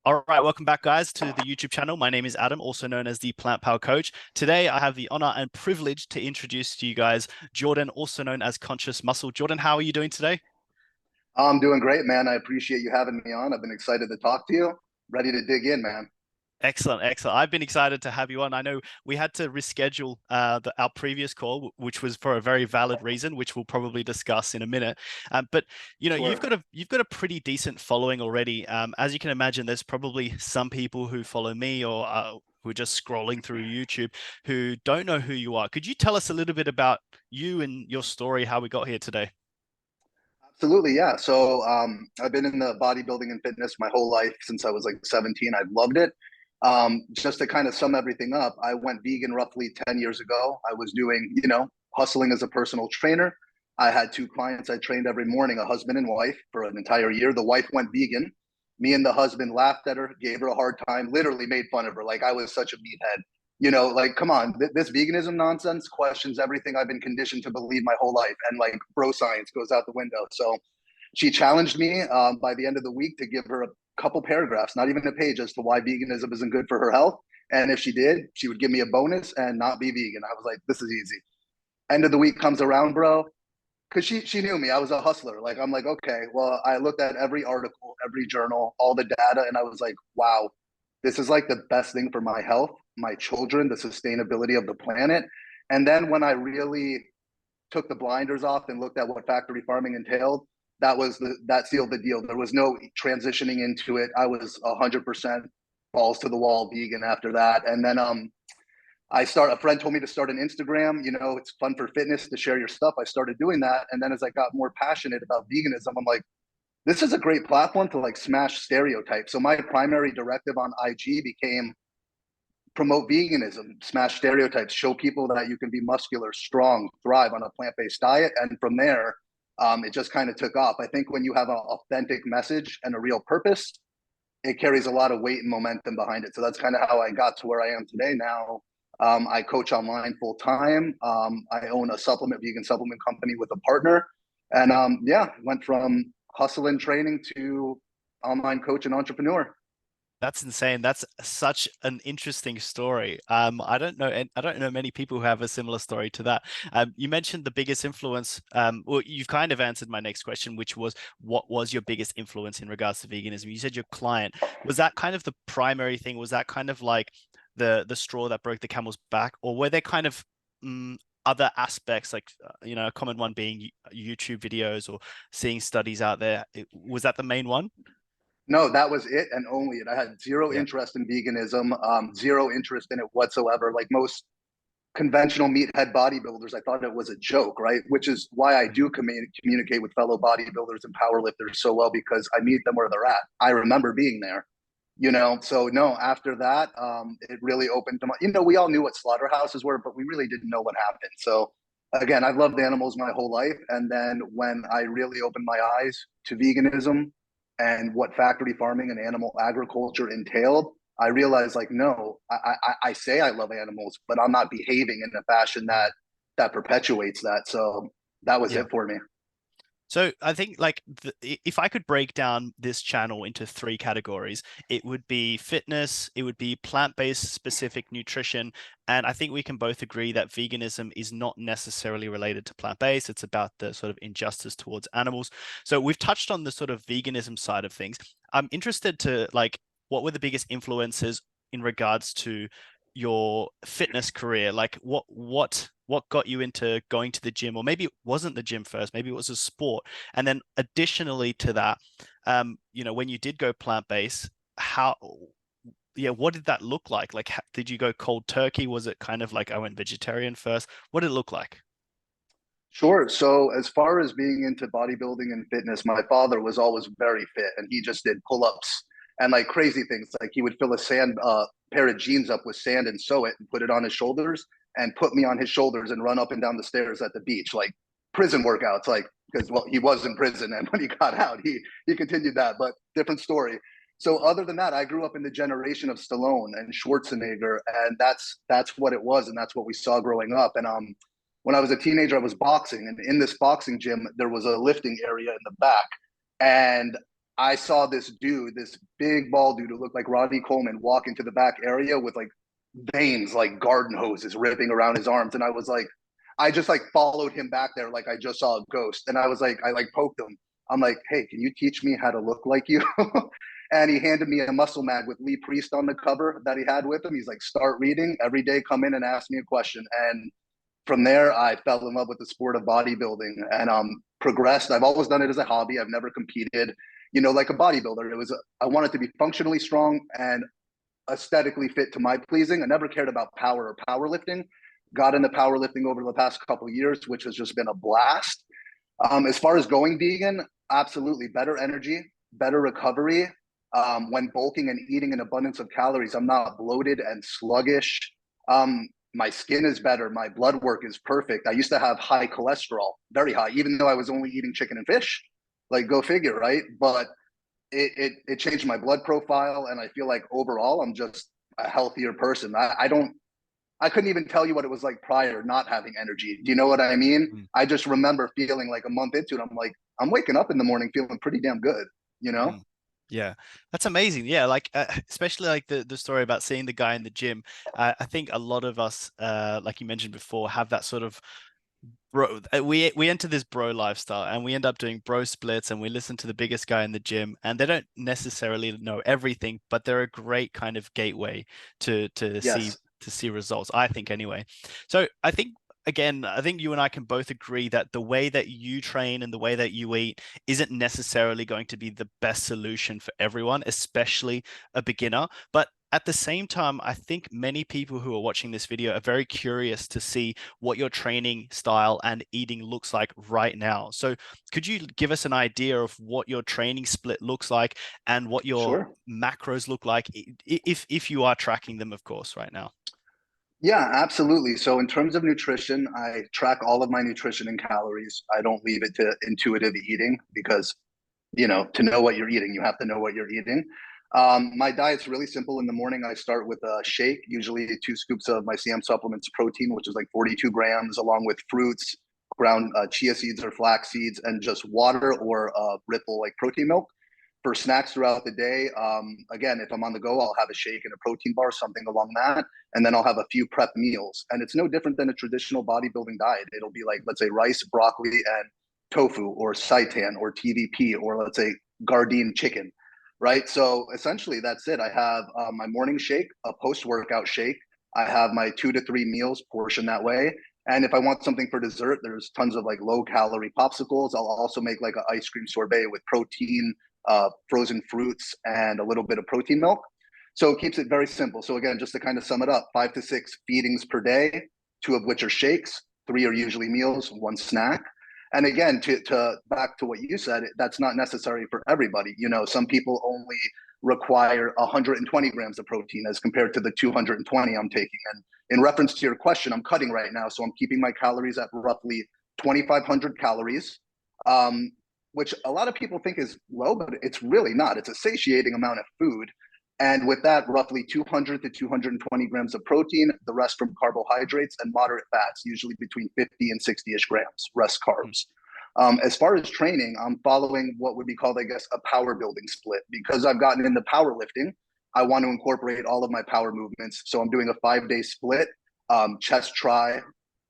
All right, welcome back, guys, to the YouTube channel. My name is Adam, also known as the Plant Power Coach. Today, I have the honor and privilege to introduce to you guys Jordan, also known as Conscious Muscle. Jordan, how are you doing today? I'm doing great, man. I appreciate you having me on. I've been excited to talk to you. Ready to dig in, man. Excellent, excellent. I've been excited to have you on. I know we had to reschedule our previous call, which was for a very valid reason, which we'll probably discuss in a minute. But you know, Sure. you've got a pretty decent following already. As you can imagine, there's probably some people who follow me or who are just scrolling through YouTube who don't know who you are. Could you tell us a little bit about you and your story, how we got here today? Absolutely, yeah. I've been in the bodybuilding and fitness my whole life since I was like 17. I've loved it. Just to kind of sum everything up, I went vegan roughly 10 years ago. I was doing, hustling as a personal trainer. I had two clients I trained every morning, a husband and wife, for an entire year. The wife went vegan. Me and the husband laughed at her, gave her a hard time, literally made fun of her. Like I was such a meathead. Like, come on, this veganism nonsense questions everything I've been conditioned to believe my whole life. And like, bro science goes out the window. So she challenged me by the end of the week to give her a couple paragraphs, not even a page, as to why veganism isn't good for her health. And if she did, she would give me a bonus and not be vegan. I was like, this is easy. End of the week comes around, bro. Cause she knew me. I was a hustler. Like, I'm like, okay, well, I looked at every article, every journal, all the data, and I was like, wow, this is like the best thing for my health, my children, the sustainability of the planet. And then when I really took the blinders off and looked at what factory farming entailed, that sealed the deal. There was no transitioning into it. I was 100% balls to the wall vegan after that. And then a friend told me to start an Instagram. It's fun for fitness to share your stuff. I started doing that. And then as I got more passionate about veganism, I'm like, this is a great platform to like smash stereotypes. So my primary directive on IG became promote veganism, smash stereotypes, show people that you can be muscular, strong, thrive on a plant-based diet. And from there, it just kind of took off. I think when you have an authentic message and a real purpose, it carries a lot of weight and momentum behind it. So that's kind of how I got to where I am today. Now, I coach online full time. I own a vegan supplement company with a partner. And yeah, went from hustle and training to online coach and entrepreneur. That's insane. That's such an interesting story. I don't know many people who have a similar story to that. You mentioned the biggest influence. Well, you've kind of answered my next question, which was what was your biggest influence in regards to veganism? You said your client. Was that kind of the primary thing? Was that kind of like the straw that broke the camel's back, or were there kind of other aspects, like a common one being YouTube videos or seeing studies out there? Was that the main one? No, that was it and only it. I had zero Yeah. interest in veganism, zero interest in it whatsoever. Like most conventional meathead bodybuilders, I thought it was a joke, right? Which is why I do communicate with fellow bodybuilders and powerlifters so well, because I meet them where they're at. I remember being there, So no, after that, it really opened to we all knew what slaughterhouses were, but we really didn't know what happened. So again, I've loved animals my whole life. And then when I really opened my eyes to veganism and what factory farming and animal agriculture entailed, I realized like, no, I say I love animals, but I'm not behaving in a fashion that perpetuates that. So that was Yeah. it for me. So I think like if I could break down this channel into three categories, it would be fitness, it would be plant-based specific nutrition, and I think we can both agree that veganism is not necessarily related to plant-based. It's about the sort of injustice towards animals. So we've touched on the sort of veganism side of things. I'm interested to like what were the biggest influences in regards to your fitness career? Like what got you into going to the gym? Or maybe it wasn't the gym first, maybe it was a sport. And then additionally to that, when you did go plant-based, how yeah, what did that look like? Like, did you go cold turkey? Was it kind of like I went vegetarian first? What did it look like? Sure. So as far as being into bodybuilding and fitness, my father was always very fit, and he just did pull-ups and like crazy things. Like he would fill a sand pair of jeans up with sand and sew it and put it on his shoulders and put me on his shoulders and run up and down the stairs at the beach, like prison workouts. Like because well, he was in prison, and when he got out, he continued that, but different story. So other than that, I grew up in the generation of Stallone and Schwarzenegger, and that's what it was, and that's what we saw growing up. And when I was a teenager, I was boxing, and in this boxing gym, there was a lifting area in the back, and I saw this dude, this big bald dude who looked like Rodney Coleman, walk into the back area with like veins like garden hoses ripping around his arms. And I was like, I just like followed him back there like I just saw a ghost. And I was like, I like poked him. I'm like, hey, can you teach me how to look like you? And he handed me a muscle mag with Lee Priest on the cover that he had with him. He's like, start reading every day, come in and ask me a question. And from there, I fell in love with the sport of bodybuilding and progressed. I've always done it as a hobby. I've never competed, you know, like a bodybuilder. It was, I wanted to be functionally strong and aesthetically fit to my pleasing. I never cared about power or powerlifting. Got into powerlifting over the past couple of years, which has just been a blast. As far as going vegan, absolutely better energy, better recovery. When bulking and eating an abundance of calories, I'm not bloated and sluggish. My skin is better. My blood work is perfect. I used to have high cholesterol, very high, even though I was only eating chicken and fish. Like, go figure, right? But it changed my blood profile, and I feel like overall I'm just a healthier person. I couldn't even tell you what it was like prior not having energy. Do you know what I mean? Mm. I just remember feeling like a month into it, I'm like, I'm waking up in the morning feeling pretty damn good, you know? Mm. Yeah, that's amazing. Yeah, like especially like the story about seeing the guy in the gym. I think a lot of us, like you mentioned before, have that sort of bro. We enter this bro lifestyle, and we end up doing bro splits, and we listen to the biggest guy in the gym, and they don't necessarily know everything, but they're a great kind of gateway to see Yes, results, I think anyway. So I think again, I think you and I can both agree that the way that you train and the way that you eat isn't necessarily going to be the best solution for everyone, especially a beginner. But at the same time, I think many people who are watching this video are very curious to see what your training style and eating looks like right now. So could you give us an idea of what your training split looks like and what your sure. macros look like, if you are tracking them, of course, right now? Yeah, absolutely. So in terms of nutrition, I track all of my nutrition and calories. I don't leave it to intuitive eating because, you know, to know what you're eating, you have to know what you're eating. My diet's really simple. In the morning, I start with a shake, usually 2 scoops of my CM supplements protein, which is like 42 grams, along with fruits, ground chia seeds or flax seeds, and just water or Ripple like protein milk. For snacks throughout the day, again, if I'm on the go, I'll have a shake and a protein bar, something along that, and then I'll have a few prep meals. And it's no different than a traditional bodybuilding diet. It'll be like, let's say, rice, broccoli, and tofu, or seitan, or TVP, or let's say Gardein chicken, right? So essentially, that's it. I have my morning shake, a post-workout shake. I have my 2 to 3 meals portioned that way. And if I want something for dessert, there's tons of like low-calorie popsicles. I'll also make like an ice cream sorbet with protein, frozen fruits, and a little bit of protein milk. So it keeps it very simple. So again, just to kind of sum it up, 5 to 6 feedings per day, 2 of which are shakes, 3 are usually meals, 1 snack. And again, to back to what you said, that's not necessary for everybody. You know, some people only require 120 grams of protein as compared to the 220 I'm taking. And in reference to your question, I'm cutting right now, so I'm keeping my calories at roughly 2,500 calories. Which a lot of people think is low, but it's really not. It's a satiating amount of food. And with that, roughly 200 to 220 grams of protein, the rest from carbohydrates and moderate fats, usually between 50 and 60-ish grams, rest carbs. As far as training, I'm following what would be called, I guess, a power building split. Because I've gotten into powerlifting, I want to incorporate all of my power movements. So I'm doing a 5-day split, chest, tri.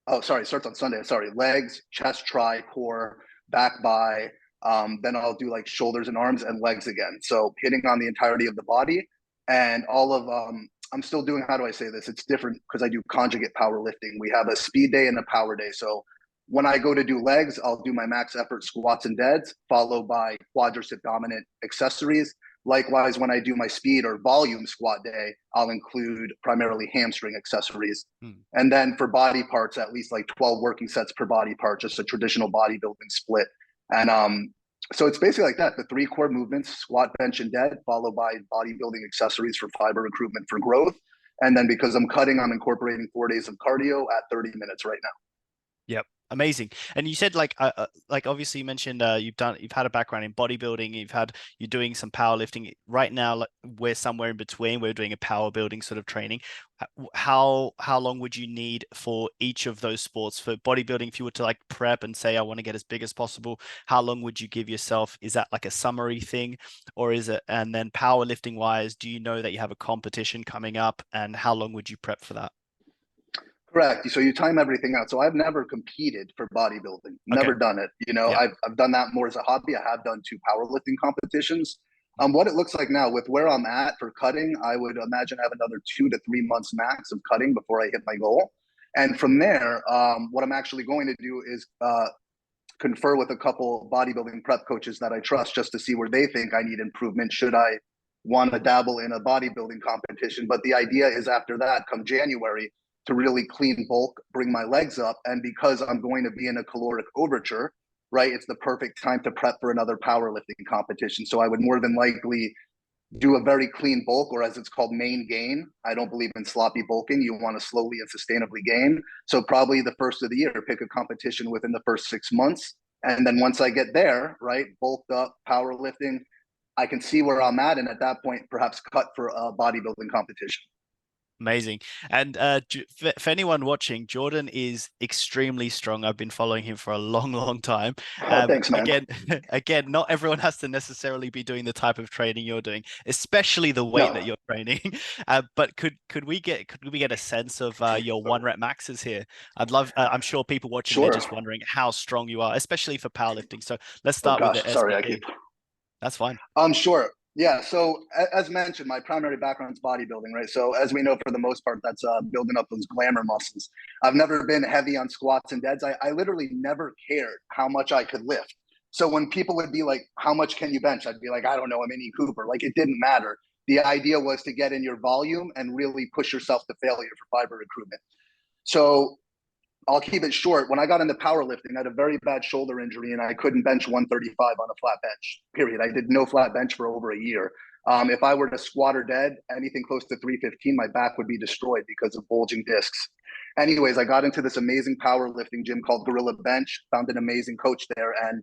Oh, sorry, it starts on Sunday. Sorry, legs, chest, tri, core, back, bi. Then I'll do like shoulders and arms and legs again. So hitting on the entirety of the body and all of I'm still doing, how do I say this? It's different because I do conjugate powerlifting. We have a speed day and a power day. So when I go to do legs, I'll do my max effort squats and deads, followed by quadricep dominant accessories. Likewise, when I do my speed or volume squat day, I'll include primarily hamstring accessories. Hmm. And then for body parts, at least like 12 working sets per body part, just a traditional bodybuilding split. And so it's basically like that: the 3 core movements, squat, bench, and dead, followed by bodybuilding accessories for fiber recruitment for growth. And then because I'm cutting, I'm incorporating 4 days of cardio at 30 minutes right now. Yep. Amazing. And you said like obviously you mentioned you've had a background in bodybuilding, you're doing some powerlifting. Right now, like we're somewhere in between. We're doing a power building sort of training. How long would you need for each of those sports? For bodybuilding, if you were to like prep and say I want to get as big as possible, how long would you give yourself? Is that like a summary thing, or is it? And then powerlifting wise, do you know that you have a competition coming up, and how long would you prep for that? Correct. So you time everything out. So I've never competed for bodybuilding, Okay. never done it. You know, Yeah. I've done that more as a hobby. I have done two powerlifting competitions. What it looks like now with where I'm at for cutting, I would imagine I have another 2 to 3 months max of cutting before I hit my goal. And from there, what I'm actually going to do is confer with a couple bodybuilding prep coaches that I trust just to see where they think I need improvement. Should I want to dabble in a bodybuilding competition? But the idea is after that, come January, to really clean bulk, bring my legs up. And because I'm going to be in a caloric overture, right, it's the perfect time to prep for another powerlifting competition. So I would more than likely do a very clean bulk, or as it's called, main gain. I don't believe in sloppy bulking. You want to slowly and sustainably gain. So probably the first of the year, pick a competition within the first 6 months. And then once I get there, right, bulked up, powerlifting, I can see where I'm at. And at that point, perhaps cut for a bodybuilding competition. Amazing. And for anyone watching, Jordan is extremely strong. I've been following him for a long, long time. Oh, thanks, man. Again, again, not everyone has to necessarily be doing the type of training you're doing, especially the weight that No, you're training. But could we get a sense of your one rep maxes here? I'd love. I'm sure people watching, they're sure. just wondering how strong you are, especially for powerlifting. So let's Oh start with the gosh, sorry, I keep. SBD. That's fine. Sure. Yeah. So as mentioned, my primary background is bodybuilding, right? So as we know, for the most part, that's building up those glamour muscles. I've never been heavy on squats and deads. I literally never cared how much I could lift. So when people would be like, "How much can you bench?" I'd be like, "I don't know, a Mini Cooper." Like it didn't matter. The idea was to get in your volume and really push yourself to failure for fiber recruitment. So I'll keep it short. When I got into powerlifting, I had a very bad shoulder injury and I couldn't bench 135 on a flat bench, period. I did no flat bench for over a year. If I were to squat or dead, anything close to 315, my back would be destroyed because of bulging discs. Anyways, I got into this amazing powerlifting gym called Gorilla Bench, found an amazing coach there. And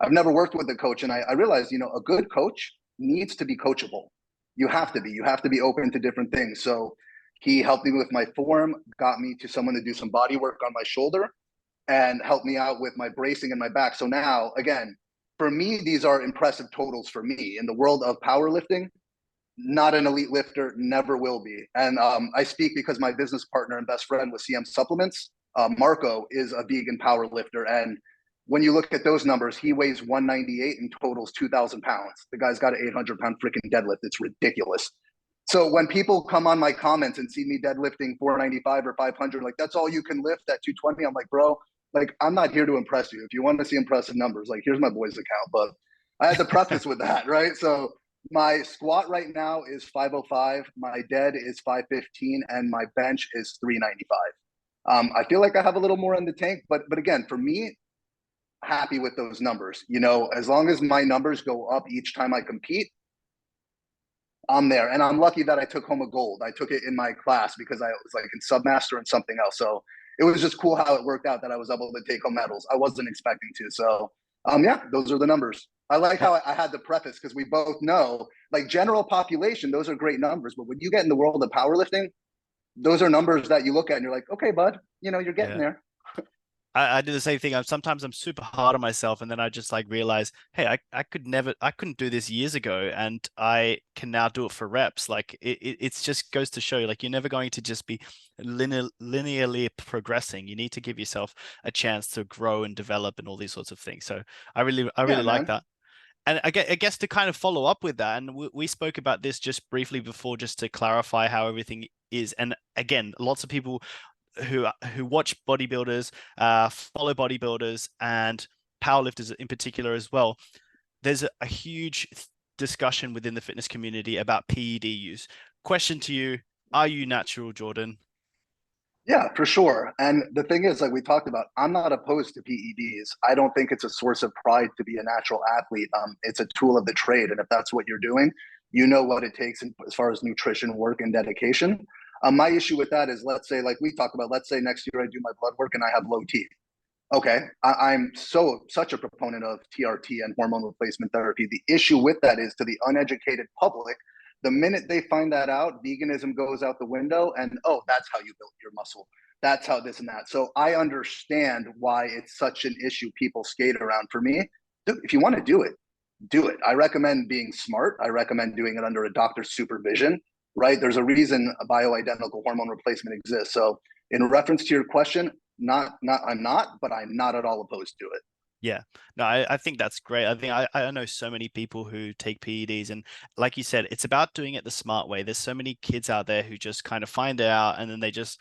I've never worked with a coach. And I realized, a good coach needs to be coachable. You have to be open to different things. So he helped me with my form, got me to someone to do some body work on my shoulder, and helped me out with my bracing and my back. So now, again, for me, these are impressive totals for me. In the world of powerlifting, not an elite lifter, never will be. And I speak because my business partner and best friend with CM Supplements, Marco, is a vegan power lifter. And when you look at those numbers, he weighs 198 and totals 2,000 pounds. The guy's got an 800-pound freaking deadlift. It's ridiculous. So when people come on my comments and see me deadlifting 495 or 500, like that's all you can lift at 220, I'm like, bro, like I'm not here to impress you. If you want to see impressive numbers, like here's my boy's account. But I had to preface with that, right? So my squat right now is 505, my dead is 515, and my bench is 395. I feel like I have a little more in the tank, but again, for me, happy with those numbers. As long as my numbers go up each time I compete, I'm there. And I'm lucky that I took home a gold. I took it in my class because I was like in Submaster and something else. So it was just cool how it worked out that I was able to take home medals. I wasn't expecting to. So yeah, those are the numbers. I like how I had the preface because we both know, like general population, those are great numbers. But when you get in the world of powerlifting, those are numbers that you look at and you're like, okay, bud, you're getting Yeah. there. I do the same thing. Sometimes I'm super hard on myself, and then I just like realize, hey, I couldn't do this years ago, and I can now do it for reps. Like it's just goes to show, like you're never going to just be linearly progressing. You need to give yourself a chance to grow and develop and all these sorts of things. So I Yeah, really like man. that. And I guess to kind of follow up with that, and we spoke about this just briefly before, just to clarify how everything is. And again, lots of people who watch bodybuilders, follow bodybuilders and powerlifters in particular as well. There's a huge discussion within the fitness community about PED use. Question to you: are you natural, Jordan? Yeah, for sure. And the thing is, like we talked about, I'm not opposed to PEDs. I don't think it's a source of pride to be a natural athlete. It's a tool of the trade. And if that's what you're doing, you know what it takes as far as nutrition, work, and dedication. My issue with that is, let's say, like we talk about, let's say next year I do my blood work and I have low T. Okay, I'm such a proponent of TRT and hormone replacement therapy. The issue with that is, to the uneducated public, the minute they find that out, veganism goes out the window, and oh, that's how you built your muscle. That's how this and that. So I understand why it's such an issue people skate around. For me, dude, if you want to do it, do it. I recommend being smart. I recommend doing it under a doctor's supervision, right? There's a reason a bioidentical hormone replacement exists. So in reference to your question, but I'm not at all opposed to it. Yeah, no, I think that's great. I think I know so many people who take PEDs, and like you said, it's about doing it the smart way. There's so many kids out there who just kind of find it out and then they just,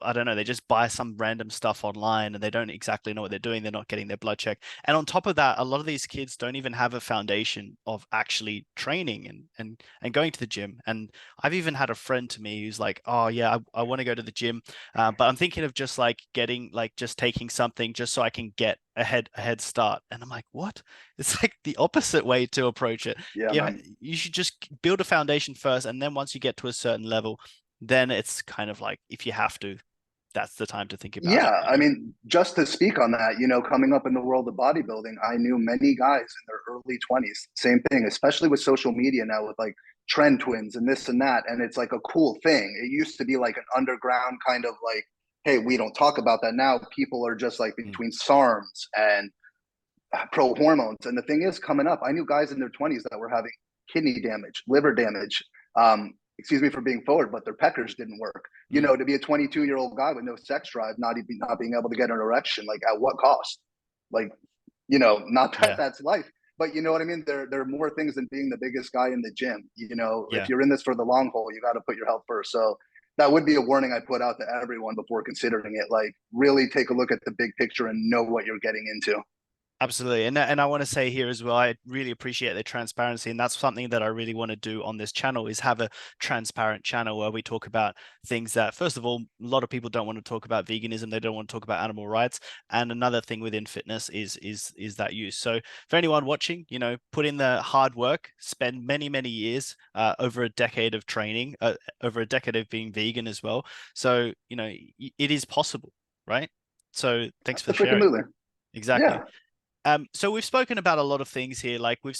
I don't know, they just buy some random stuff online and they don't exactly know what they're doing. They're not getting their blood checked. And on top of that, a lot of these kids don't even have a foundation of actually training and going to the gym. And I've even had a friend to me who's like, oh yeah, I want to go to the gym, but I'm thinking of just like getting like just taking something just so I can get a head start. And I'm like, what? It's like the opposite way to approach it. Yeah, Yeah, man. you should just build a foundation first, and then once you get to a certain level, then it's kind of like if you have to, that's the time to think about it, Yeah, I mean, just to speak on that, coming up in the world of bodybuilding, I knew many guys in their early 20s, same thing, especially with social media now with like trend twins and this and that. And it's like a cool thing. It used to be like an underground kind of like, hey, we don't talk about that. Now people are just like Mm. between SARMs and pro hormones. And the thing is, coming up, I knew guys in their 20s that were having kidney damage, liver damage. Excuse me for being forward, but their peckers didn't work. Mm. To be a 22-year-old guy with no sex drive, not being able to get an erection, like at what cost? Like, not that Yeah, that's life, but you know what I mean. There are more things than being the biggest guy in the gym. If yeah. you're in this for the long haul, you got to put your health first. So that would be a warning I put out to everyone before considering it. Like, really take a look at the big picture and know what you're getting into. Absolutely. And I want to say here as well, I really appreciate the transparency. And that's something that I really want to do on this channel is have a transparent channel where we talk about things that, first of all, a lot of people don't want to talk about veganism. They don't want to talk about animal rights. And another thing within fitness is that use. So for anyone watching, put in the hard work, spend many, many years, over a decade of training, over a decade of being vegan as well. So, it is possible, right? So thanks for sharing. Absolutely. Exactly. Yeah. So we've spoken about a lot of things here. Like um,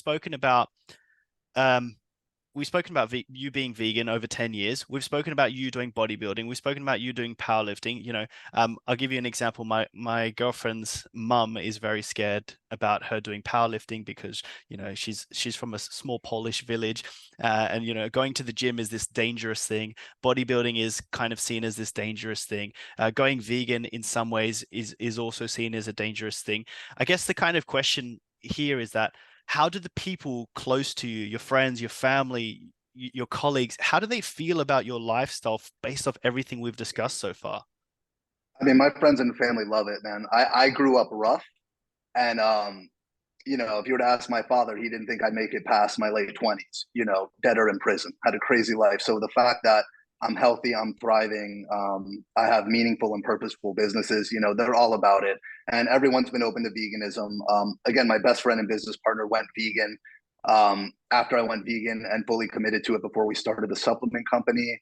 we've spoken about you being vegan over 10 years. We've spoken about you doing bodybuilding. We've spoken about you doing powerlifting. I'll give you an example. My girlfriend's mum is very scared about her doing powerlifting because, she's from a small Polish village, and going to the gym is this dangerous thing. Bodybuilding is kind of seen as this dangerous thing. Going vegan in some ways is also seen as a dangerous thing. I guess the kind of question here is that how do the people close to you, your friends, your family, your colleagues, how do they feel about your lifestyle based off everything we've discussed so far? I mean, my friends and family love it, man. I grew up rough, and if you were to ask my father, he didn't think I'd make it past my late 20s. Dead or in prison. Had a crazy life. So the fact that I'm healthy, I'm thriving, I have meaningful and purposeful businesses. They're all about it, and everyone's been open to veganism. Again, my best friend and business partner went vegan after I went vegan and fully committed to it before we started the supplement company.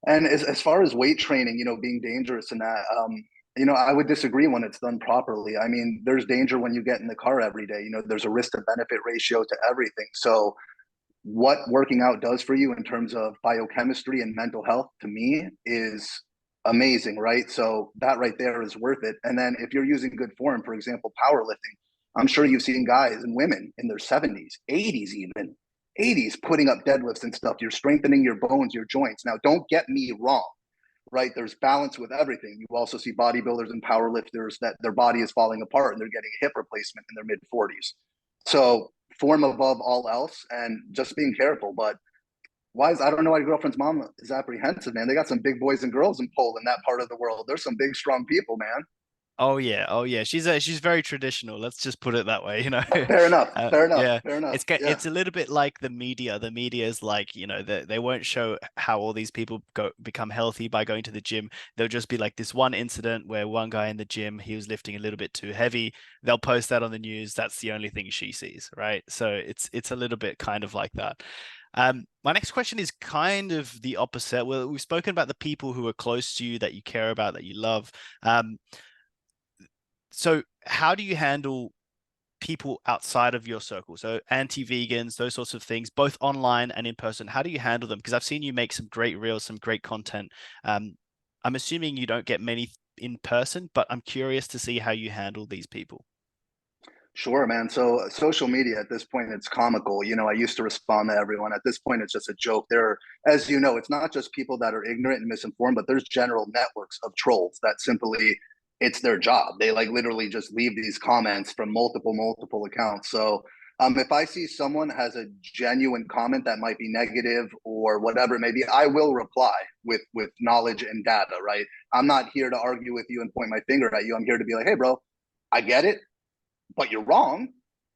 And as far as weight training, being dangerous and that, I would disagree when it's done properly. I mean, there's danger when you get in the car every day. There's a risk to benefit ratio to everything. So, what working out does for you in terms of biochemistry and mental health to me is amazing, right? So, that right there is worth it. And then, if you're using good form, for example, powerlifting, I'm sure you've seen guys and women in their 70s, 80s, even 80s putting up deadlifts and stuff. You're strengthening your bones, your joints. Now, don't get me wrong, right? There's balance with everything. You also see bodybuilders and powerlifters that their body is falling apart and they're getting a hip replacement in their mid 40s. So, form above all else and just being careful. But I don't know why your girlfriend's mom is apprehensive, man. They got some big boys and girls in Poland, that part of the world. There's some big, strong people, man. Oh yeah, oh yeah. She's very traditional. Let's just put it that way, Fair enough. Fair enough. Yeah, Fair enough. Yeah. it's a little bit like the media. The media is like, they won't show how all these people become healthy by going to the gym. There'll just be like this one incident where one guy in the gym, he was lifting a little bit too heavy. They'll post that on the news. That's the only thing she sees, right? So it's a little bit kind of like that. My next question is kind of the opposite. Well, we've spoken about the people who are close to you, that you care about, that you love. Um, So how do you handle people outside of your circle? So anti-vegans, those sorts of things, both online and in person. How do you handle them? Because I've seen you make some great reels, some great content. Um, I'm assuming you don't get many in person, but I'm curious to see how you handle these people. Sure, man. So social media at this point, it's comical. I used to respond to everyone. At this point, it's just a joke. As you know, it's not just people that are ignorant and misinformed, but there's general networks of trolls that simply, it's their job. They like literally just leave these comments from multiple accounts. So if I see someone has a genuine comment that might be negative or whatever, maybe I will reply with knowledge and data, right? I'm not here to argue with you and point my finger at you. I'm here to be like, hey, bro, I get it, but you're wrong,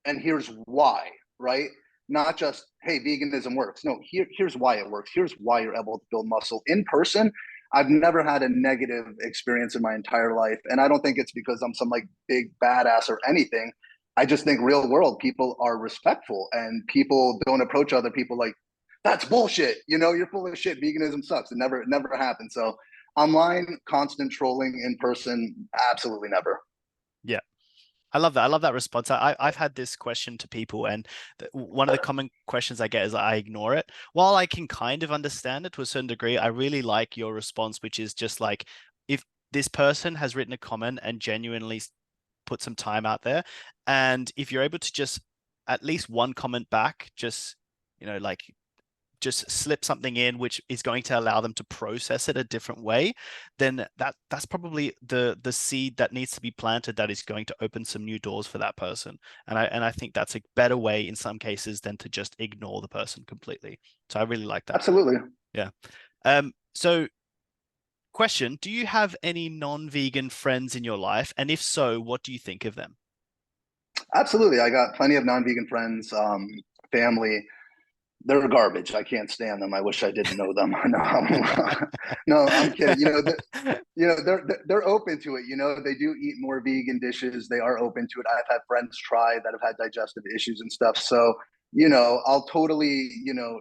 and here's why, right? Not just, hey, veganism works. No, here's why it works. Here's why you're able to build muscle in person. I've never had a negative experience in my entire life, and I don't think it's because I'm some like big badass or anything. I just think real world people are respectful, and people don't approach other people like, that's bullshit, you're full of shit, veganism sucks. It never happened. So online constant trolling, in person absolutely never. Yeah. I love that. I love that response. I've had this question to people, and one of the common questions I get is I ignore it. While I can kind of understand it to a certain degree, I really like your response, which is just like, if this person has written a comment and genuinely put some time out there, and if you're able to just at least one comment back, just, like just slip something in which is going to allow them to process it a different way, then that's probably the seed that needs to be planted that is going to open some new doors for that person. And I think that's a better way in some cases than to just ignore the person completely. So I really like that. Absolutely. Yeah. So question, do you have any non-vegan friends in your life? And if so, what do you think of them? Absolutely. I got plenty of non-vegan friends, family. They're garbage. I can't stand them. I wish I didn't know them. No, I'm kidding. They're open to it. They do eat more vegan dishes. They are open to it. I've had friends try that have had digestive issues and stuff. So, I'll totally,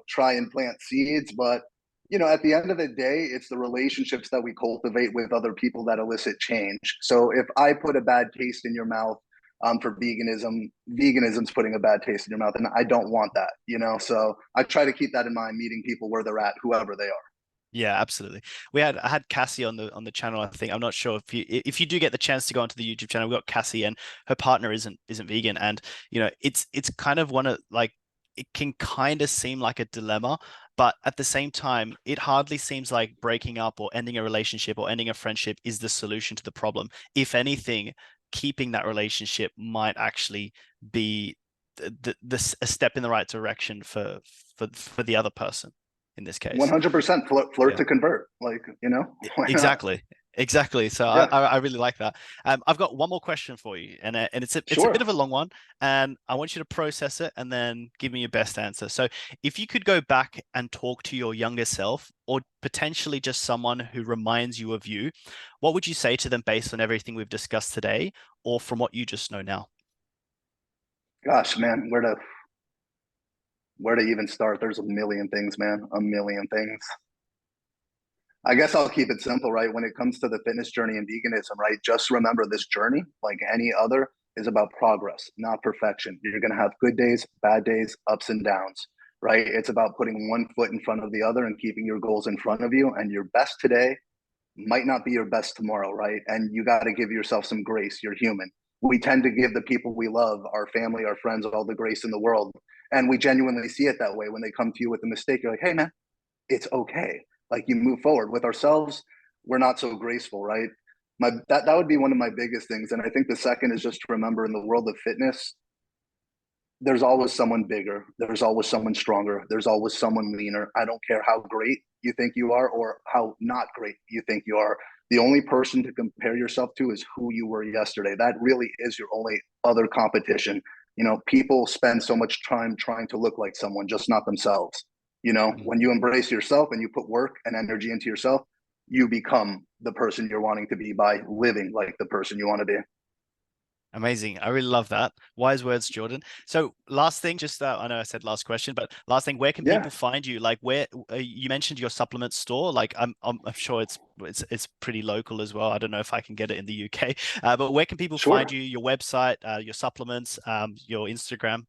try and plant seeds, but at the end of the day, it's the relationships that we cultivate with other people that elicit change. So if I put a bad taste in your mouth, for veganism's putting a bad taste in your mouth, and I don't want that. So I try to keep that in mind, meeting people where they're at, whoever they are. Yeah, absolutely. I had Cassie on the channel, I think. I'm not sure if you do get the chance to go onto the YouTube channel, we've got Cassie, and her partner isn't vegan. And it's kind of one of like, it can kind of seem like a dilemma, but at the same time, it hardly seems like breaking up or ending a relationship or ending a friendship is the solution to the problem. If anything, keeping that relationship might actually be a step in the right direction for the other person in this case. 100% flirt Yeah. to convert. Why not? Exactly. Exactly. So I, Yeah, I I really like that. I've got one more question for you, and it's a bit sure. of a long one, and I want you to process it and then give me your best answer. So, if you could go back and talk to your younger self, or potentially just someone who reminds you of you, what would you say to them based on everything we've discussed today, or from what you just know now? Gosh, man, where to even start? There's a million things, man. A million things. I guess I'll keep it simple, right? When it comes to the fitness journey and veganism, right? Just remember this journey, like any other, is about progress, not perfection. You're going to have good days, bad days, ups and downs, right? It's about putting one foot in front of the other and keeping your goals in front of you. And your best today might not be your best tomorrow, right? And you got to give yourself some grace. You're human. We tend to give the people we love, our family, our friends, all the grace in the world. And we genuinely see it that way. When they come to you with a mistake, you're like, hey, man, it's okay. Like you move forward. With ourselves, we're not so graceful, right? That would be one of my biggest things. And I think the second is just to remember in the world of fitness, there's always someone bigger. There's always someone stronger. There's always someone leaner. I don't care how great you think you are or how not great you think you are. The only person to compare yourself to is who you were yesterday. That really is your only other competition. People spend so much time trying to look like someone, just not themselves. Mm. When you embrace yourself and you put work and energy into yourself, you become the person you're wanting to be by living like the person you want to be. Amazing. I really love that. Wise words, Jordan. So last thing, just I know I said last question, but last thing, where can Yeah, people find you? Like where you mentioned your supplement store. Like I'm sure it's pretty local as well. I don't know if I can get it in the UK, but where can people find sure. you? Your website, your supplements, your Instagram.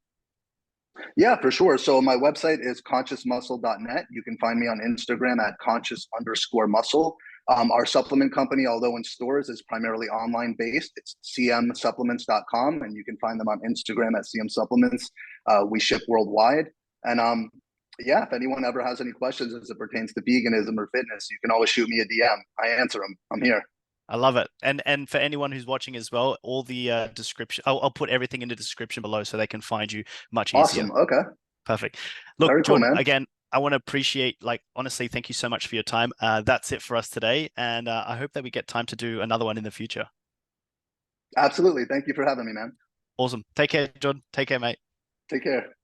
Yeah, for sure. So my website is consciousmuscle.net. You can find me on Instagram at conscious_muscle. Our supplement company, although in stores, is primarily online based. It's cmsupplements.com, and you can find them on Instagram at cmsupplements. We ship worldwide. And yeah, if anyone ever has any questions as it pertains to veganism or fitness, you can always shoot me a DM. I answer them. I'm here. I love it. And for anyone who's watching as well, all the description, I'll put everything in the description below so they can find you much easier. Awesome. Okay. Perfect. Look, Very cool, Jordan, man. again, I want to appreciate, like, honestly, thank you so much for your time. That's it for us today. And I hope that we get time to do another one in the future. Absolutely. Thank you for having me, man. Awesome. Take care, Jordan. Take care, mate. Take care.